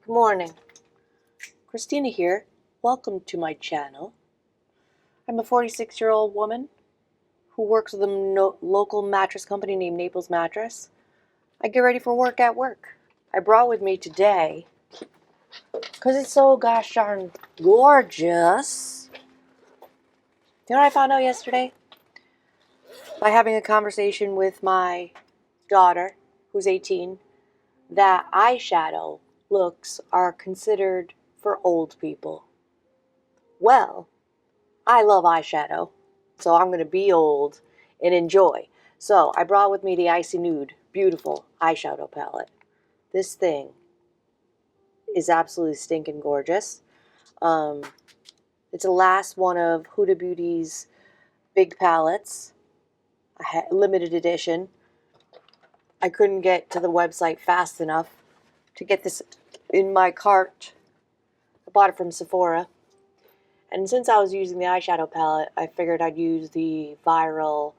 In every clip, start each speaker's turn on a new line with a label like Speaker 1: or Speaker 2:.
Speaker 1: Good morning. Christina here. Welcome to my channel. I'm a 46-year-old woman who works with a local mattress company named Naples Mattress. I get ready for work at work. I brought with me today, because it's so gosh darn gorgeous. You know what I found out yesterday? By having a conversation with my daughter, who's 18, that eyeshadow looks are considered for old people. Well, I love eyeshadow, so I'm going to be old and enjoy. So I brought with me the Icy Nude, beautiful eyeshadow palette. This thing is absolutely stinking gorgeous. It's the last one of Huda Beauty's big palettes, limited edition. I couldn't get to the website fast enough to get this in my cart. I bought it from Sephora. And since I was using the eyeshadow palette, I figured I'd use the viral,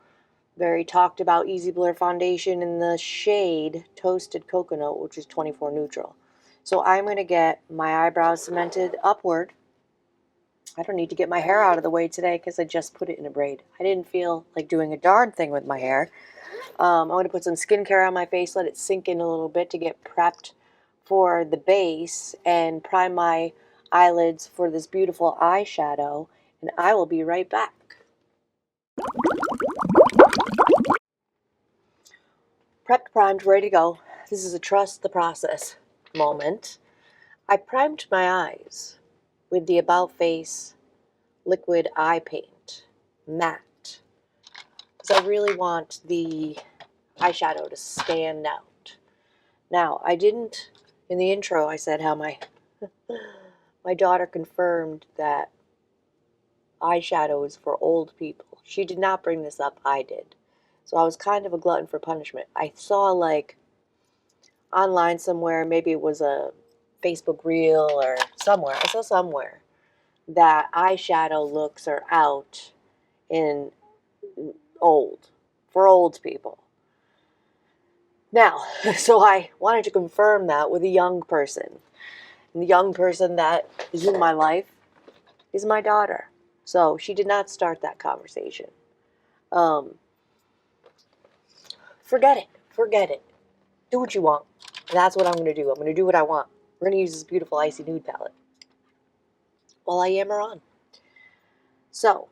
Speaker 1: very talked about Easy Blur foundation in the shade Toasted Coconut, which is 24 neutral. So I'm going to get my eyebrows cemented upward. I don't need to get my hair out of the way today because I just put it in a braid. I didn't feel like doing a darn thing with my hair. I'm going to put some skincare on my face, let it sink in a little bit to get prepped for the base, and prime my eyelids for this beautiful eyeshadow, and I will be right back. Prepped, primed, ready to go. This is a trust the process moment. I primed my eyes with the About Face liquid eye paint, matte, because I really want the eyeshadow to stand out. Now, I didn't, in the intro, I said how my daughter confirmed that eyeshadow is for old people. She did not bring this up, I did. So I was kind of a glutton for punishment. I saw like online somewhere, maybe it was a Facebook reel or somewhere, I saw somewhere that eyeshadow looks are out in old, for old people. Now, so I wanted to confirm that with a young person. And the young person that is in my life is my daughter. So she did not start that conversation. Forget it. Forget it. Do what you want. And that's what I'm going to do. I'm going to do what I want. We're going to use this beautiful Icy Nude palette while I yammer on. So,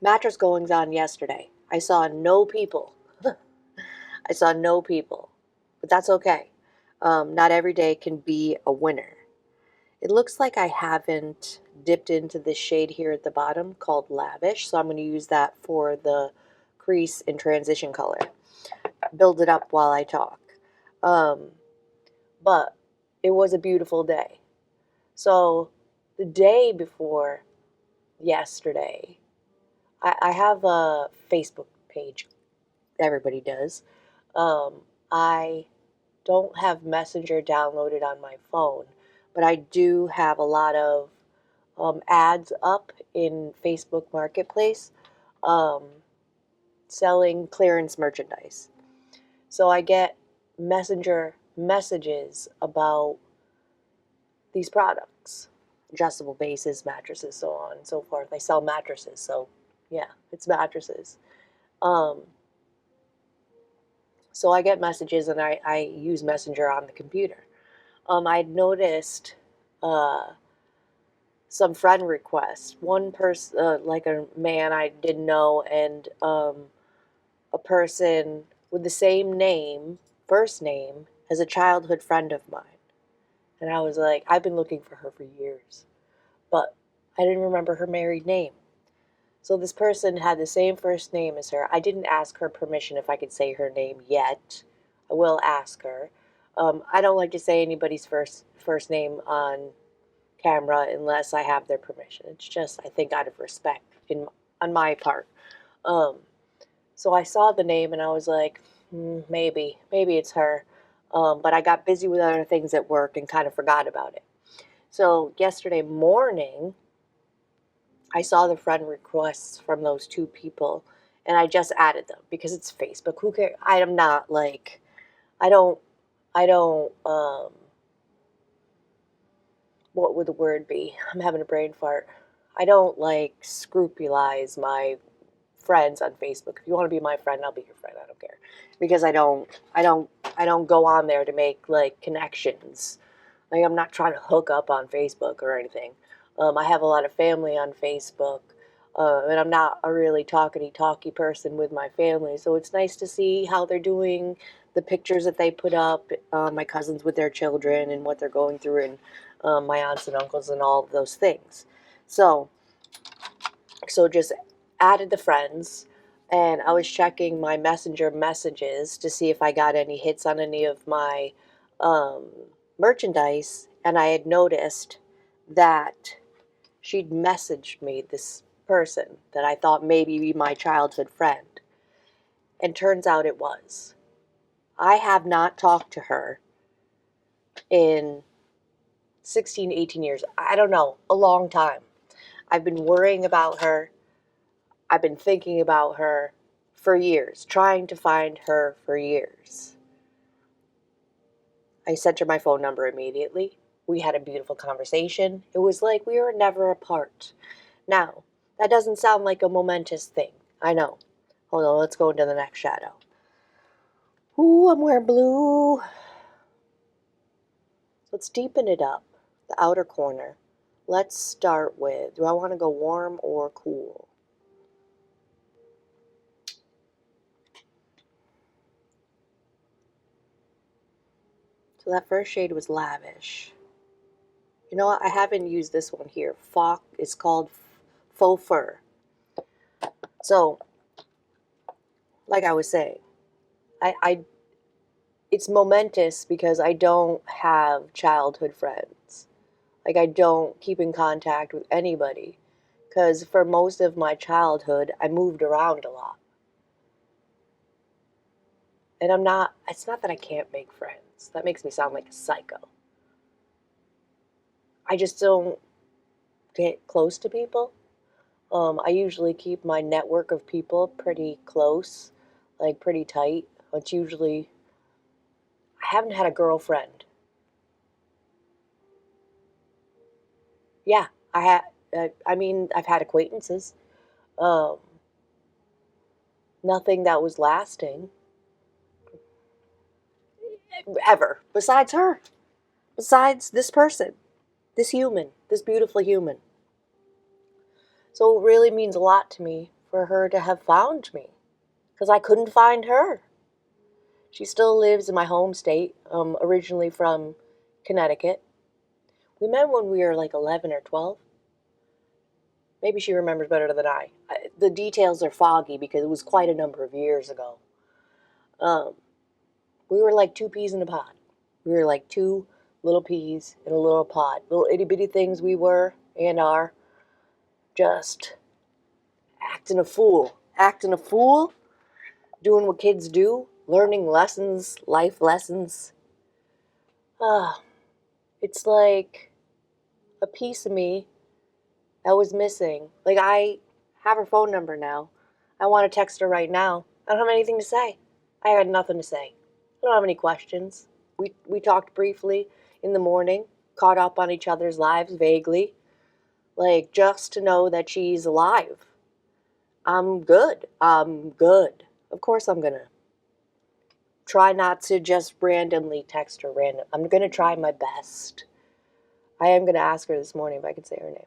Speaker 1: mattress goings on yesterday. I saw no people. I saw no people. But that's okay. Not every day can be a winner. It looks like I haven't dipped into this shade here at the bottom called Lavish, so I'm going to use that for the crease and transition color. Build it up while I talk. But it was a beautiful day. So the day before yesterday, I have a Facebook page. Everybody does. I don't have Messenger downloaded on my phone, but I do have a lot of ads up in Facebook Marketplace selling clearance merchandise. So I get Messenger messages about these products, adjustable bases, mattresses, so on and so forth. I sell mattresses, so yeah, it's mattresses. So I get messages, and I use Messenger on the computer. I'd noticed some friend requests. One person, like a man I didn't know, and a person with the same name, first name, as a childhood friend of mine. And I was like, I've been looking for her for years, but I didn't remember her married name. So this person had the same first name as her. I didn't ask her permission if I could say her name yet. I will ask her. I don't like to say anybody's first name on camera unless I have their permission. It's just, I think, out of respect on my part. So I saw the name and I was like, maybe it's her. But I got busy with other things at work and kind of forgot about it. So yesterday morning, I saw the friend requests from those two people, and I just added them because it's Facebook. Who cares? I am not like, I don't what would the word be? I'm having a brain fart. I don't like scrupulize my friends on Facebook. If you want to be my friend, I'll be your friend. I don't care. Because I don't go on there to make like connections. Like I'm not trying to hook up on Facebook or anything. I have a lot of family on Facebook. And I'm not a really talky person with my family. So it's nice to see how they're doing, the pictures that they put up, my cousins with their children and what they're going through, and my aunts and uncles and all of those things. So just added the friends, and I was checking my messenger messages to see if I got any hits on any of my um, merchandise, and I had noticed that she'd messaged me, this person that I thought maybe be my childhood friend, and turns out it was. I have not talked to her in 16, 18 years. I don't know, a long time. I've been worrying about her. I've been thinking about her for years, trying to find her for years. I sent her my phone number immediately. We had a beautiful conversation. It was like we were never apart. Now, that doesn't sound like a momentous thing. I know. Hold on, let's go into the next shadow. Ooh, I'm wearing blue. Let's deepen it up, the outer corner. Let's start with, do I want to go warm or cool? So that first shade was Lavish. You know what? I haven't used this one here. It's called Faux Fur. So, like I was saying, I it's momentous because I don't have childhood friends. Like I don't keep in contact with anybody because for most of my childhood I moved around a lot. And it's not that I can't make friends. That makes me sound like a psycho. I just don't get close to people. I usually keep my network of people pretty close, like pretty tight. It's usually, I haven't had a girlfriend. Yeah, I mean, I've had acquaintances. Um, Nothing that was lasting ever, besides her, besides this person, this human, this beautiful human. So it really means a lot to me for her to have found me because I couldn't find her. She still lives in my home state, originally from Connecticut. We met when we were like 11 or 12. Maybe she remembers better than I. The details are foggy because it was quite a number of years ago. Um, we were like two peas in a pod. We were like two little peas in a little pod. Little itty bitty things we were and are. Just acting a fool. Acting a fool. Doing what kids do. Learning lessons, life lessons. It's like a piece of me that was missing. Like, I have her phone number now. I want to text her right now. I don't have anything to say. I had nothing to say. I don't have any questions. We talked briefly in the morning, caught up on each other's lives vaguely, like just to know that she's alive. I'm good. I'm good. Of course I'm gonna try not to just randomly text her random. I'm gonna try my best. I am gonna ask her this morning if I can say her name.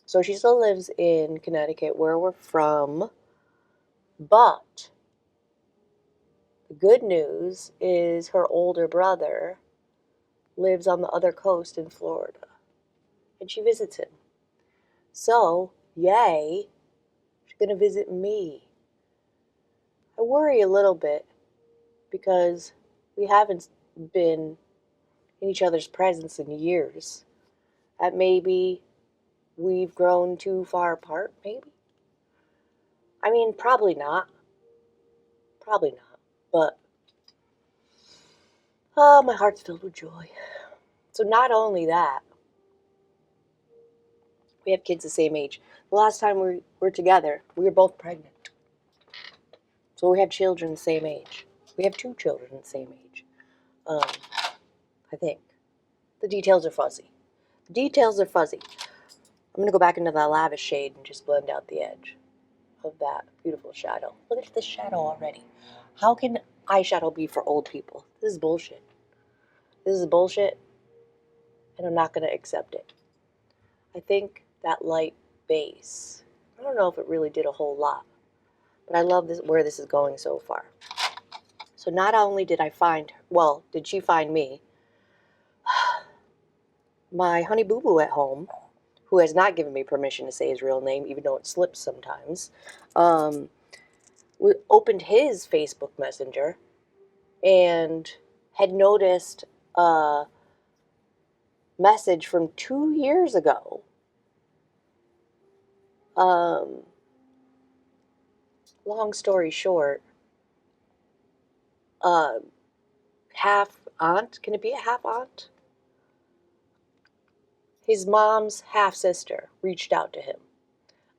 Speaker 1: So she still lives in Connecticut, where we're from, but the good news is her older brother lives on the other coast in Florida, and she visits him. So, yay, she's going to visit me. I worry a little bit because we haven't been in each other's presence in years. That maybe we've grown too far apart, maybe? I mean, probably not. Probably not. But, oh, my heart's filled with joy. So not only that, we have kids the same age. The last time we were together, we were both pregnant. So we have children the same age. We have two children the same age. I think. The details are fuzzy. Details are fuzzy. I'm going to go back into that lavish shade and just blend out the edge of that beautiful shadow. Look at this shadow already. How can eyeshadow be for old people? This is bullshit. This is bullshit, and I'm not going to accept it. I think that light base, I don't know if it really did a whole lot, but I love this, where this is going so far. So not only did I find, well, did she find me, my honey boo boo at home, who has not given me permission to say his real name, even though it slips sometimes, opened his Facebook Messenger and had noticed a message from 2 years ago. Long story short, half aunt, can it be a half aunt? His mom's half sister reached out to him.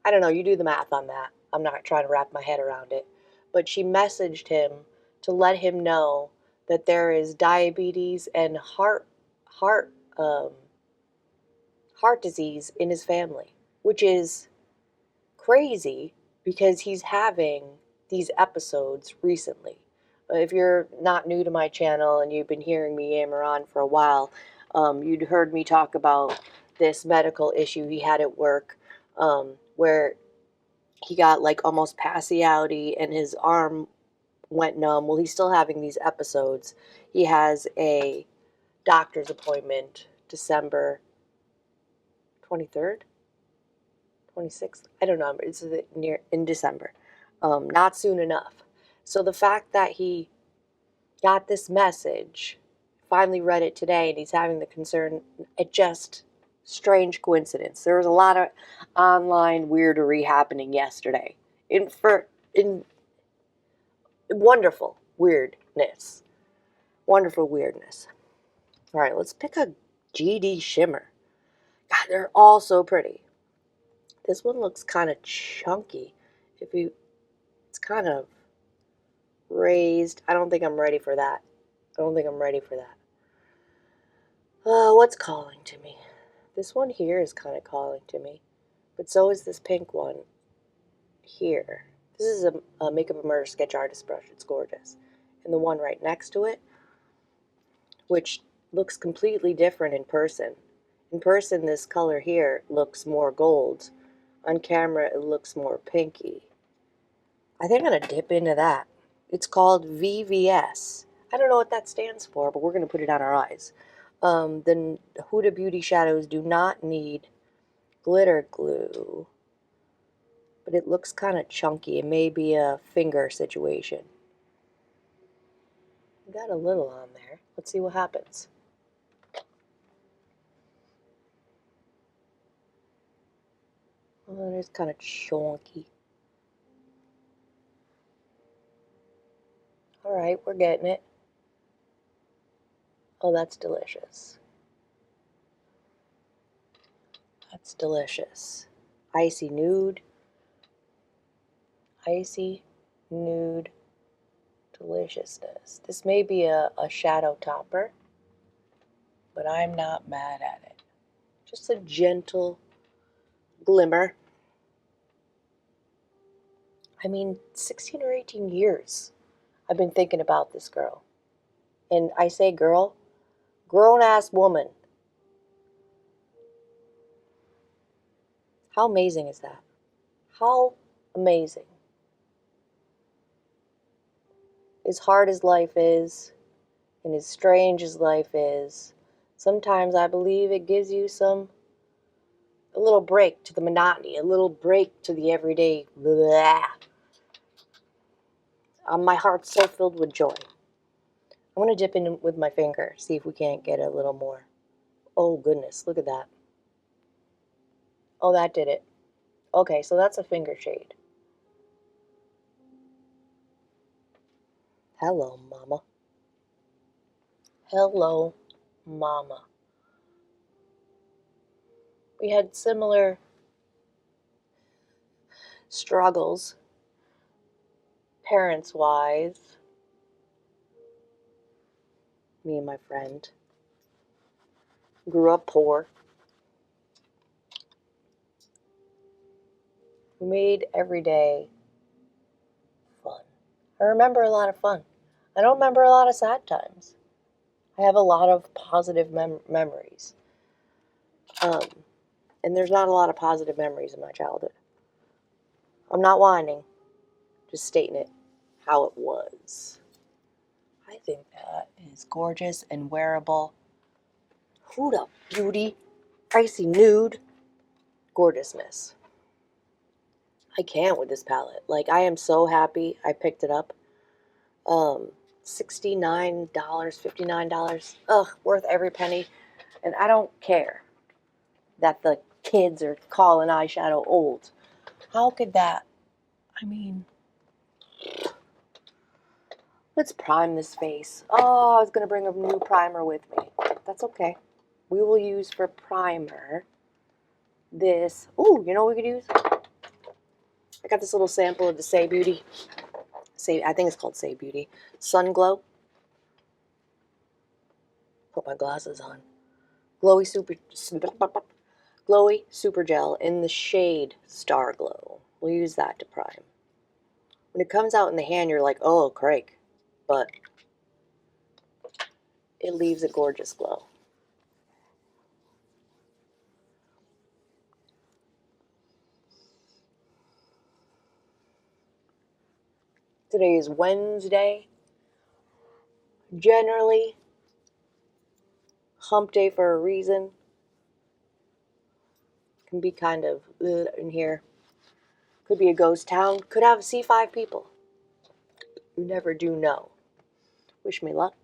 Speaker 1: I don't know, you do the math on that. I'm not trying to wrap my head around it. But she messaged him to let him know that there is diabetes and heart disease in his family, which is crazy because he's having these episodes recently. If you're not new to my channel and you've been hearing me yammer on for a while, you'd heard me talk about this medical issue he had at work, where he got like almost passy-outy and his arm went numb. Well, he's still having these episodes. He has a doctor's appointment December 23rd, 26th. I don't know. It's near in December. Not soon enough. So the fact that he got this message, finally read it today, and he's having the concern, it just strange coincidence. There was a lot of online weirdery happening yesterday. In wonderful weirdness. Wonderful weirdness. All right, let's pick a GD shimmer. God, they're all so pretty. This one looks kind of chunky. It's kind of raised. I don't think I'm ready for that. What's calling to me? This one here is kind of calling to me, but so is this pink one here. This is a Makeup and Murder Sketch Artist brush. It's gorgeous. And the one right next to it, which looks completely different in person. In person, this color here looks more gold. On camera, it looks more pinky. I think I'm going to dip into that. It's called VVS. I don't know what that stands for, but we're going to put it on our eyes. The Huda Beauty shadows do not need glitter glue, but it looks kind of chunky. It may be a finger situation. Got a little on there. Let's see what happens. Oh, it's kind of chunky. All right, we're getting it. Oh, that's delicious. That's delicious. Icy Nude. Icy Nude deliciousness. This may be a shadow topper, but I'm not mad at it. Just a gentle glimmer. I mean, 16 or 18 years I've been thinking about this girl. And I say girl, grown-ass woman. How amazing is that? How amazing. As hard as life is, and as strange as life is, sometimes I believe it gives you a little break to the monotony, a little break to the everyday blah. My heart's so filled with joy. I'm going to dip in with my finger, see if we can't get a little more. Oh, goodness, look at that. Oh, that did it. Okay, so that's a finger shade. Hello, mama. Hello, mama. We had similar struggles, parents-wise, me and my friend. Grew up poor. who made every day fun. I remember a lot of fun. I don't remember a lot of sad times. I have a lot of positive memories. And there's not a lot of positive memories in my childhood. I'm not whining, just stating it how it was. I think that is gorgeous and wearable. Huda Beauty Icy Nude. Gorgeousness. I can't with this palette. Like, I am so happy I picked it up. $69, $59. Ugh, worth every penny. And I don't care that the kids are calling eyeshadow old. How could that? I mean, let's prime this face. Oh, I was going to bring a new primer with me. That's okay. We will use for primer this. Oh, you know what we could use? I got this little sample of the Zeesea Beauty. I think it's called Zeesea Beauty. Sun Glow. Put my glasses on. Glowy Super Gel in the shade Star Glow. We'll use that to prime. When it comes out in the hand, you're like, oh, Craig. But it leaves a gorgeous glow. Today is Wednesday. Generally, hump day for a reason. Can be kind of in here. Could be a ghost town. Could have C5 people. You never do know. Wish me luck.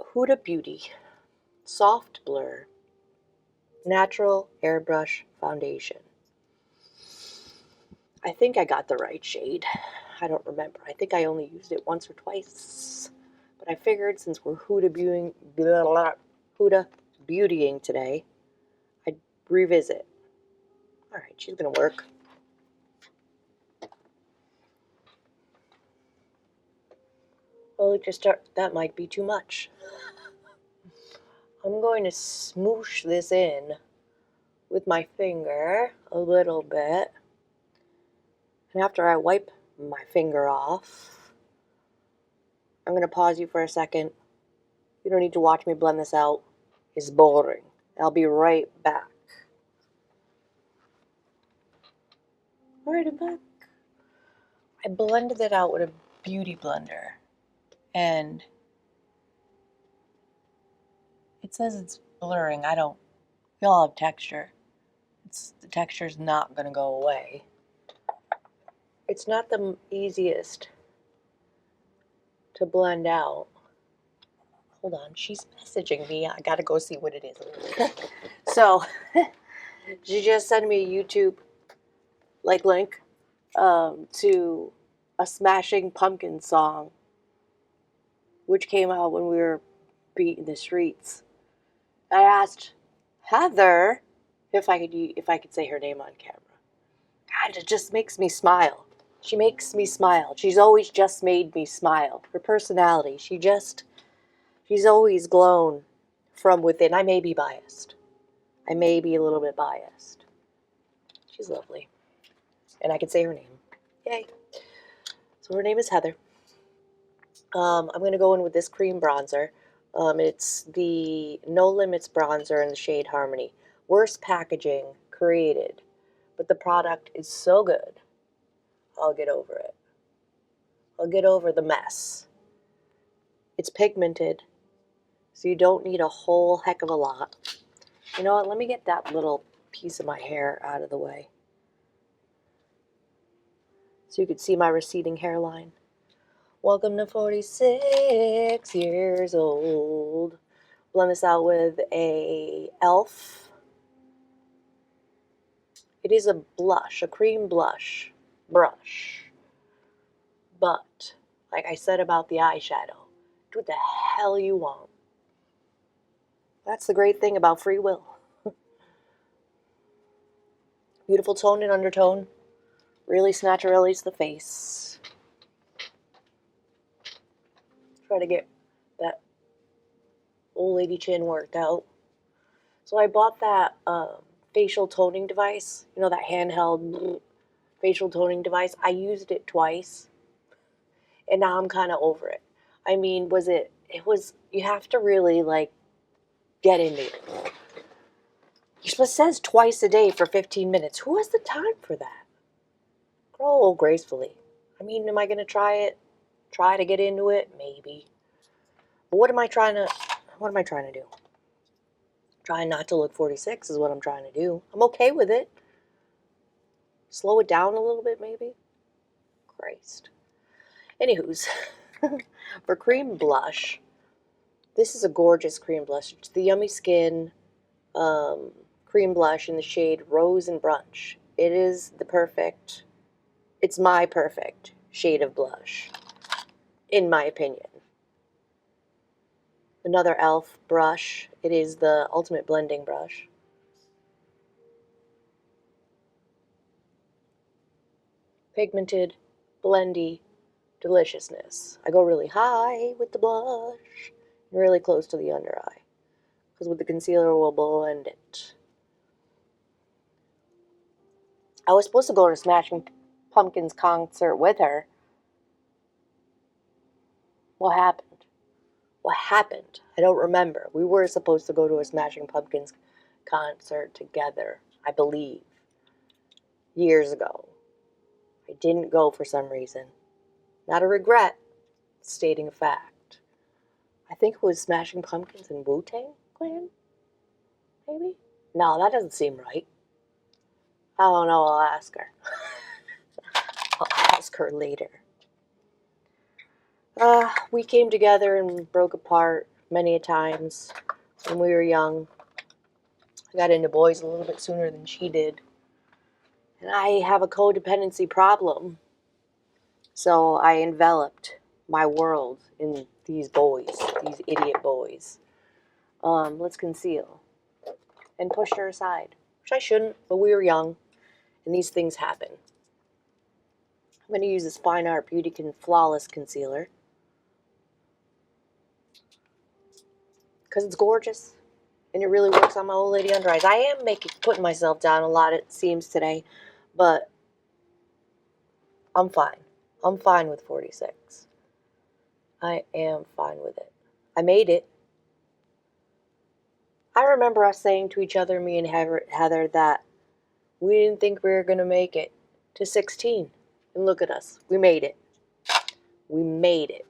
Speaker 1: Huda Beauty Soft Blur Natural Airbrush Foundation. I think I got the right shade. I don't remember. I think I only used it once or twice. But I figured since we're Huda Beautying today, I'd revisit. Alright, she's going to work. Well, that might be too much. I'm going to smoosh this in with my finger a little bit. And after I wipe my finger off, I'm going to pause you for a second. You don't need to watch me blend this out. It's boring. I'll be right back. Alright, I'm back. I blended it out with a beauty blender. And it says it's blurring. We all have texture. The texture's not going to go away. It's not the easiest to blend out. Hold on, she's messaging me. I gotta go see what it is. So, she just sent me a YouTube link to a Smashing Pumpkins song, which came out when we were beating the streets. I asked Heather if I could say her name on camera. God, it just makes me smile. She makes me smile. She's always just made me smile. Her personality, she's always glown from within. I may be biased. I may be a little bit biased. She's lovely. And I can say her name. Yay. So her name is Heather. I'm going to go in with this cream bronzer. It's the No Limits bronzer in the shade Harmony. Worst packaging created, but the product is so good, I'll get over it. I'll get over the mess. It's pigmented, so you don't need a whole heck of a lot. You know what? Let me get that little piece of my hair out of the way so you could see my receding hairline. Welcome to 46 years old. Blend this out with a e.l.f. It is a blush, a cream blush brush. But, like I said about the eyeshadow, do what the hell you want. That's the great thing about free will. Beautiful tone and undertone. Really snatch-release the face. Try to get that old lady chin worked out. So I bought that facial toning device. You know, that handheld facial toning device. I used it twice, and now I'm kind of over it. I mean, you have to really, like, get into it. It says twice a day for 15 minutes. Who has the time for that? Grow gracefully. I mean, am I going to try it? Try to get into it? Maybe. But what am I trying to do? Trying not to look 46 is what I'm trying to do. I'm okay with it. Slow it down a little bit, maybe. Christ. Anywho's, for cream blush, this is a gorgeous cream blush. It's the Yummy Skin cream blush in the shade Rose and Brunch. It is it's my perfect shade of blush, in my opinion. Another e.l.f. brush. It is the Ultimate Blending Brush. Pigmented, blendy deliciousness. I go really high with the blush, and really close to the under eye, because with the concealer we'll blend it. I was supposed to go to Smashing Pumpkins concert with her. What happened? What happened? I don't remember. We were supposed to go to a Smashing Pumpkins concert together, I believe, years ago. I didn't go for some reason. Not a regret, stating a fact. I think it was Smashing Pumpkins and Wu-Tang Clan, maybe? No, that doesn't seem right. I don't know, I'll ask her. I'll ask her later. We came together and broke apart many a times when we were young. I got into boys a little bit sooner than she did. And I have a codependency problem. So I enveloped my world in these boys, these idiot boys. Let's conceal. And pushed her aside. Which I shouldn't, but we were young. And these things happen. I'm going to use this Fine Art Beauty Flawless Concealer. Because it's gorgeous. And it really works on my old lady under eyes. I am putting myself down a lot, it seems, today. But I'm fine. I'm fine with 46. I am fine with it. I made it. I remember us saying to each other, me and Heather, that we didn't think we were going to make it to 16. And look at us. We made it. We made it.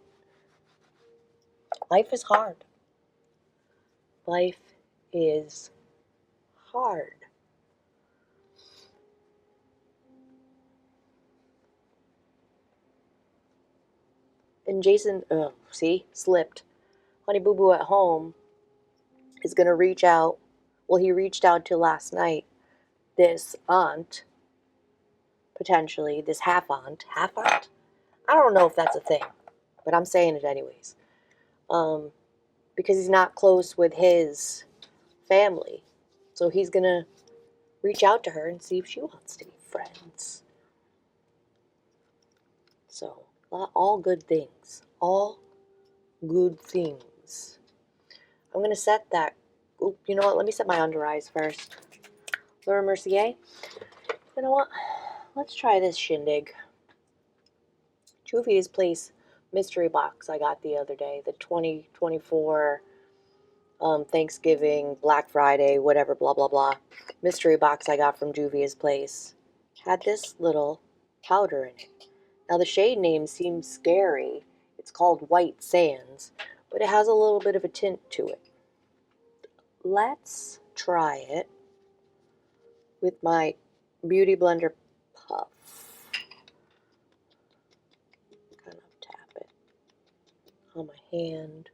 Speaker 1: Life is hard. Life is hard. And Jason, slipped. Honey Boo Boo at home is going to reach out. Well, he reached out to last night. This aunt, potentially, this half aunt. I don't know if that's a thing, but I'm saying it anyways. Because he's not close with his family. So he's going to reach out to her and see if she wants to be friends. So, all good things. All good things. I'm going to set that. Oh, you know what? Let me set my under eyes first. Laura Mercier. You know what? Let's try this shindig. Juvia's Place mystery box I got the other day. The 2024 Thanksgiving, Black Friday, whatever, blah, blah, blah. Mystery box I got from Juvia's Place. Had this little powder in it. Now the shade name seems scary. It's called White Sands, but it has a little bit of a tint to it. Let's try it with my Beauty Blender Puff. Kind of tap it on my hand.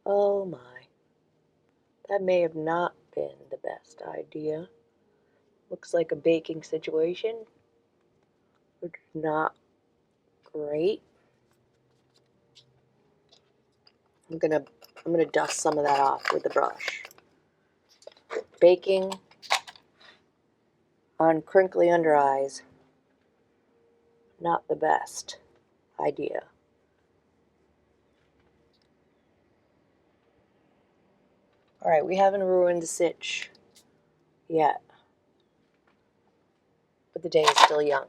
Speaker 1: Oh my. That may have not been the best idea. Looks like a baking situation, which is not great. I'm gonna dust some of that off with the brush. Baking on crinkly under eyes, not the best idea. Alright, we haven't ruined the sitch yet, but the day is still young.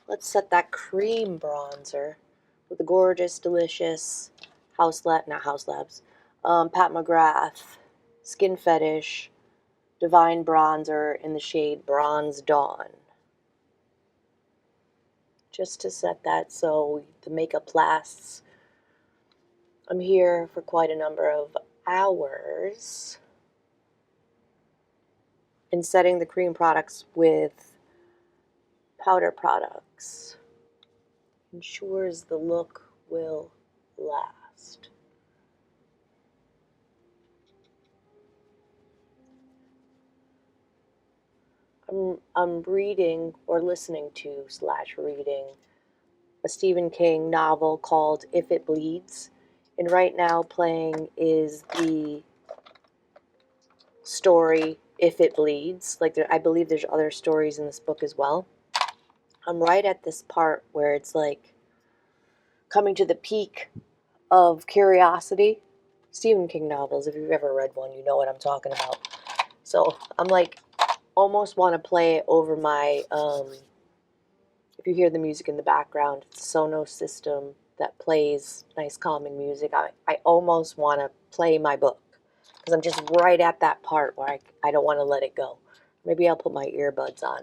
Speaker 1: Let's set that cream bronzer with the gorgeous, delicious Pat McGrath Skin Fetish Divine Bronzer in the shade Bronze Dawn. Just to set that so the makeup lasts. I'm here for quite a number of hours. And setting the cream products with powder products ensures the look will last. I'm reading or listening to / reading a Stephen King novel called If It Bleeds. And right now playing is the story If It Bleeds. Like I believe there's other stories in this book as well. I'm right at this part where it's like coming to the peak of curiosity. Stephen King novels, if you've ever read one, you know what I'm talking about. So I'm like almost want to play it over my, if you hear the music in the background, it's a Sonos system that plays nice calming music. I almost want to play my book because I'm just right at that part where I don't want to let it go. Maybe I'll put my earbuds on.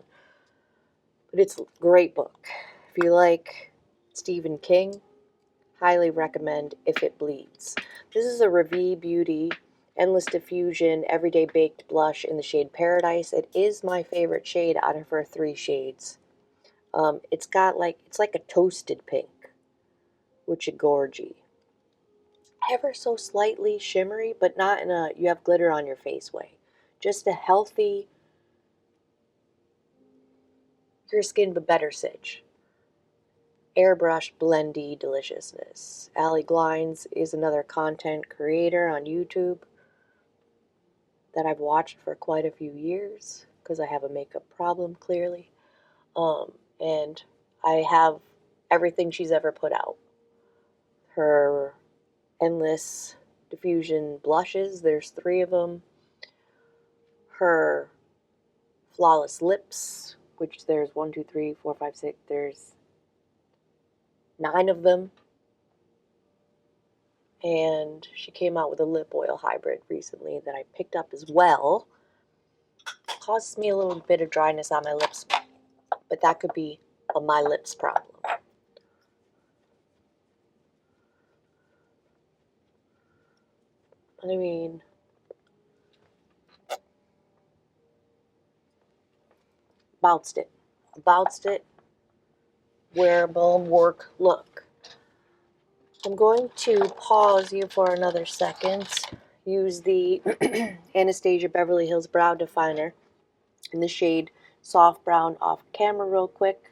Speaker 1: But it's a great book. If you like Stephen King, highly recommend If It Bleeds. This is a Huda Beauty Endless Diffusion Everyday Baked Blush in the shade Paradise. It is my favorite shade out of her 3 shades. It's like a toasted pink, which is gorgy. Ever so slightly shimmery, but not in a you have glitter on your face way. Just a healthy, your skin but better sitch. Airbrush blendy deliciousness. Allie Glines is another content creator on YouTube that I've watched for quite a few years because I have a makeup problem, clearly. And I have everything she's ever put out. Her Endless Diffusion blushes, there's 3 of them. Her Flawless Lips, which there's 1, 2, 3, 4, 5, 6, there's 9 of them. And she came out with a lip oil hybrid recently that I picked up as well. It causes me a little bit of dryness on my lips, but that could be a my lips problem. I mean, bounced it, wearable work look. I'm going to pause you for another second. Use the Anastasia Beverly Hills Brow Definer in the shade Soft Brown off camera real quick.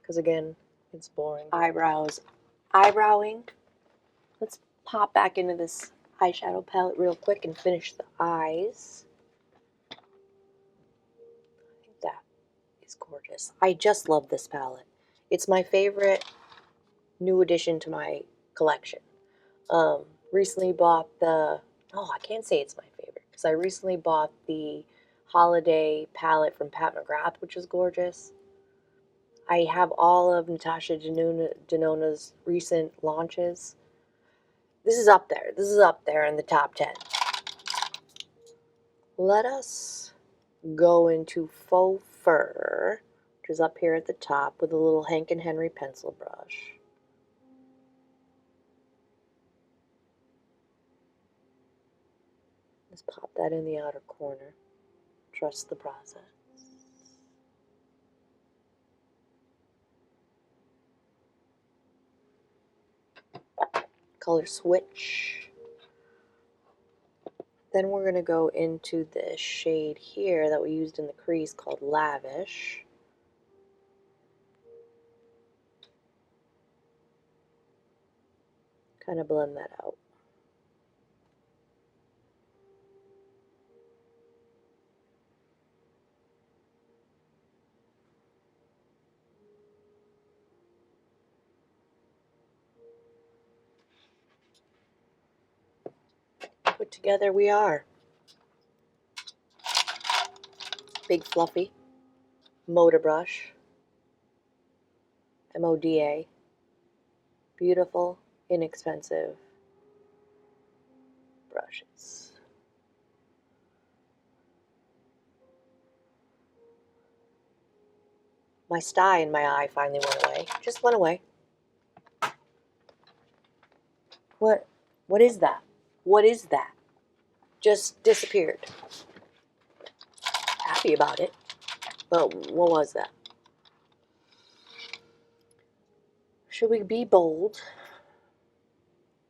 Speaker 1: Because again, it's boring. Eyebrowing. Let's pop back into this eyeshadow palette real quick and finish the eyes. I think that is gorgeous. I just love this palette. It's my favorite new addition to my collection. Recently bought I can't say it's my favorite because I recently bought the holiday palette from Pat McGrath, which is gorgeous. I have all of Natasha Denona's recent launches. This is up there. This is up there in the top 10. Let us go into Faux Fur, which is up here at the top with a little Hank and Henry pencil brush. Just pop that in the outer corner. Trust the process. Color switch. Then we're going to go into this shade here that we used in the crease called Lavish. Kind of blend that out. Put together we are. big fluffy motor brush, MODA, beautiful, inexpensive brushes. My sty in my eye finally went away. Just went away. What is that? What is that? Just disappeared. Happy about it. But what was that? Should we be bold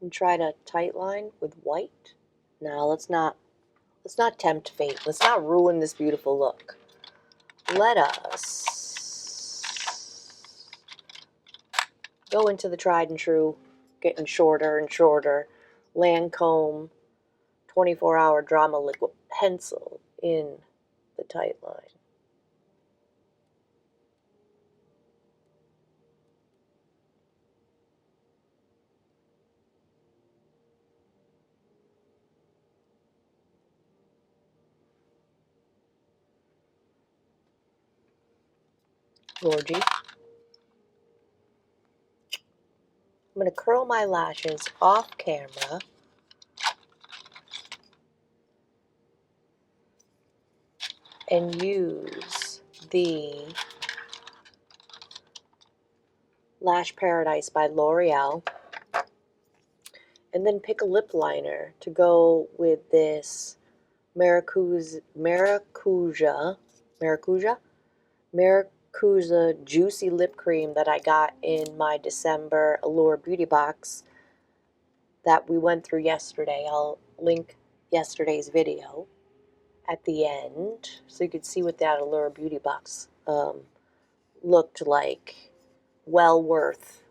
Speaker 1: and try to tight line with white? No, let's not tempt fate. Let's not ruin this beautiful look. Let us go into the tried and true, getting shorter and shorter, Lancome 24-hour Drama Liquid Pencil in the tight line. Gorgy. I'm going to curl my lashes off camera. And use the Lash Paradise by L'Oreal. And then pick a lip liner to go with this Maracuja Juicy Lip Cream that I got in my December Allure Beauty Box that we went through yesterday. I'll link yesterday's video at the end so you could see what that Allure Beauty Box looked like. Well worth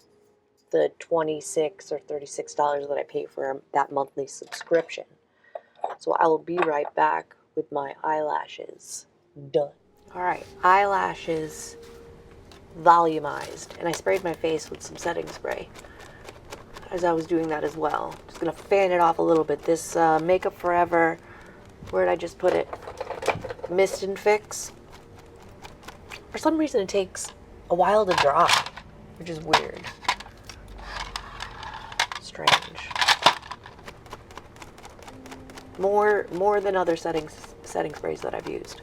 Speaker 1: the $26 or $36 that I pay for that monthly subscription. So I will be right back with my eyelashes done. All right, eyelashes volumized, and I sprayed my face with some setting spray as I was doing that as well. Just gonna fan it off a little bit. This Makeup Forever, where did I just put it? Mist and Fix. For some reason it takes a while to dry, which is weird. Strange. More than other setting sprays that I've used.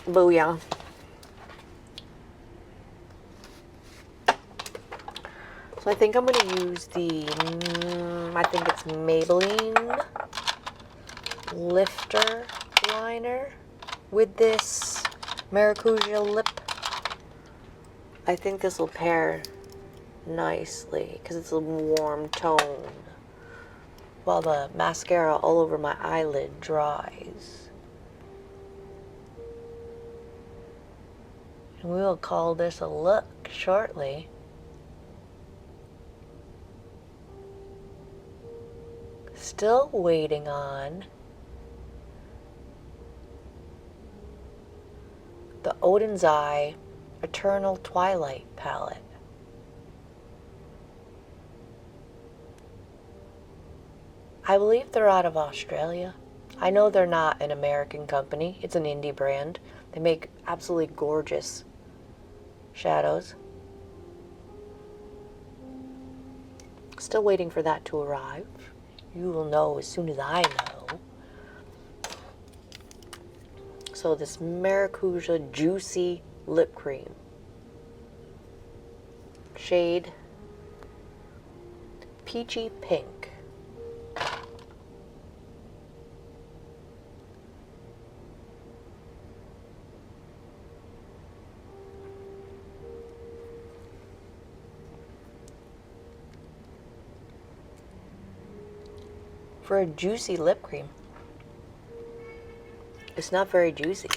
Speaker 1: Booyah. So I think I'm going to use the, I think it's Maybelline Lifter Liner with this Maracuja Lip. I think this will pair nicely because it's a warm tone while the mascara all over my eyelid dries. And we will call this a look shortly. Still waiting on the Odin's Eye Eternal Twilight palette. I believe they're out of Australia. I know they're not an American company. It's an indie brand. They make absolutely gorgeous shadows. Still waiting for that to arrive. You will know as soon as I know. So this Maracuja Juicy Lip Cream. Shade Peachy Pink. For a juicy lip cream, it's not very juicy.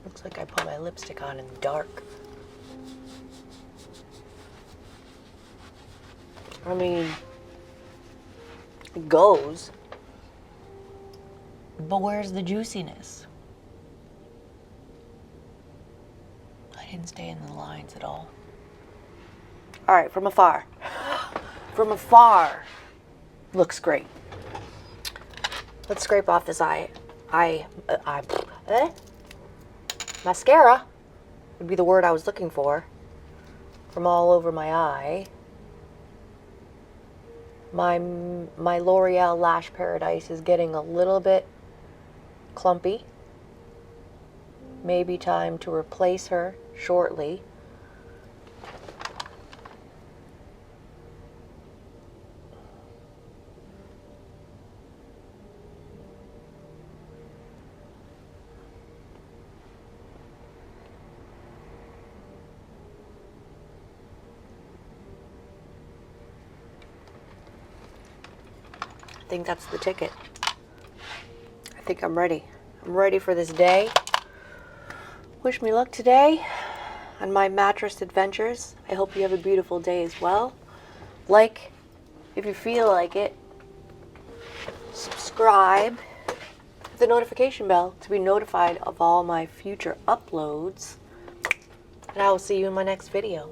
Speaker 1: Looks like I put my lipstick on in the dark. I mean, it goes. But where's the juiciness? didn't stay in the lines at all. All right, from afar. From afar, looks great. Let's scrape off this mascara would be the word I was looking for, from all over my eye. My L'Oreal Lash Paradise is getting a little bit clumpy. Maybe time to replace her shortly. I think that's the ticket. I think I'm ready. I'm ready for this day. Wish me luck today on my mattress adventures. I hope you have a beautiful day as well. Like, if you feel like it. Subscribe. Hit the notification bell to be notified of all my future uploads. And I will see you in my next video.